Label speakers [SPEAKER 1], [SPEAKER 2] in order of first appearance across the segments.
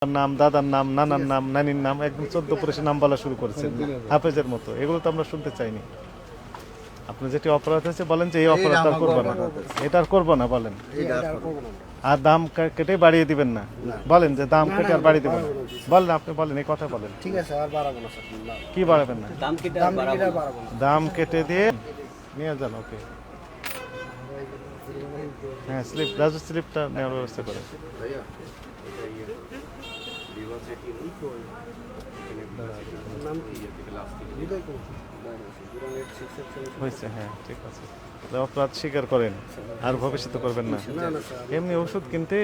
[SPEAKER 1] নাম, দাদার নাম, নানার নাম, নানির নাম, একদম 14 পুরুষের নাম বলা শুরু করেছেন হাফেজের মতো। এগুলো তো আমরা শুনতে চাইনি। আপনি যেটি অপরাধ হয়েছে বলেন যে এই অপরাধ আর করবো না, এটা আর করবো না বলেন, আর দাম কেটে বাড়িয়ে দিবেন না, বলেন যে দাম কেটে আর বাড়িয়ে দিবেন না, বলেন আপনি বলেন, এই কথা বলেন।
[SPEAKER 2] ঠিক আছে, আর বাড়াবো না স্যার।
[SPEAKER 1] কি বাড়াবেন না?
[SPEAKER 2] দাম কেটে আর বাড়াবো না।
[SPEAKER 1] দাম কেটে দিয়ে নিয়ে যান। ওকে, হ্যাঁ, স্লিপ, রাজু স্লিপটা নেওয়ার ব্যবস্থা করে। হয়েছে, হ্যাঁ, ঠিক আছে। অপরাধ স্বীকার করেন আর ভবিষ্যতে করবেন না। এমনি ওষুধ কিনতে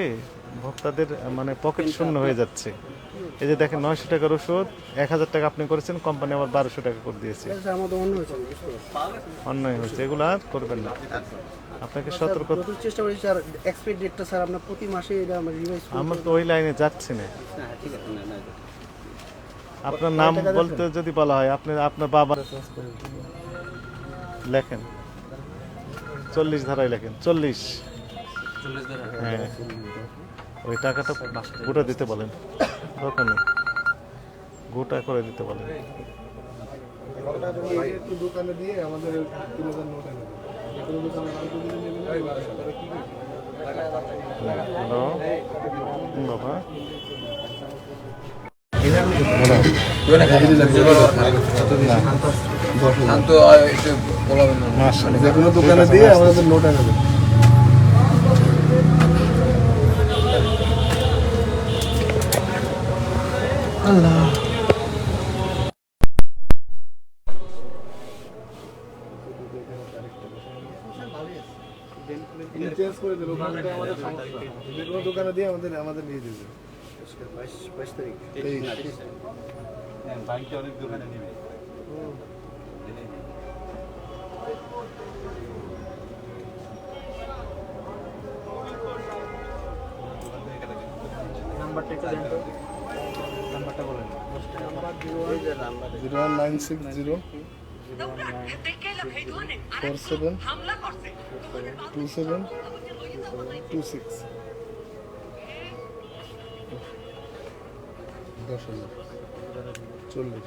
[SPEAKER 1] ভোক্তাদের মানে পকেট শূন্য হয়ে যাচ্ছে। এই যে দেখেন, 900 টাকার ওষুধ 1000 টাকা আপনি করেছেন, কোম্পানি আবার 1200 টাকা করে দিয়েছে। অন্যায় হয়েছে, এগুলো আর করবেন না। আপনাকে সতর্ক
[SPEAKER 2] চেষ্টা করি স্যার। এক্সপায়ারি ডেটটা স্যার আমরা প্রতি মাসে এটা আমরা রিভাইজ করি।
[SPEAKER 1] আমরা তো ওই লাইনে যাচ্ছি না। আপনার নাম বলতে যদি বলা হয়, আপনি আপনার বাবা লেখেন 40 ধারায় লেখেন 40। হ্যাঁ, ওই টাকাটা গোটা দিতে বলেন, দরকার নেই, গোটা করে দিতে বলেন।
[SPEAKER 2] দোকানে দিয়ে আমাদের 3000 নোট এনে
[SPEAKER 1] হ্যালো বাবা,
[SPEAKER 2] যে কোনো দোকানে দিয়ে আমাদের নোট এনে দেবে। আল্লাহ, চেঞ্জ করে দেবো, ওখানে আমাদের সমস্যা। যে কোনো দোকানে দিয়ে আমাদের নিয়ে দেবে। 22 তারিখ 23 বাইকটা অনেক দোকানে নেবে। নাম্বারটা একটু দেন তো, নাম্বারটা বলেন। নাম্বার 01960 47 27 26 10,000 40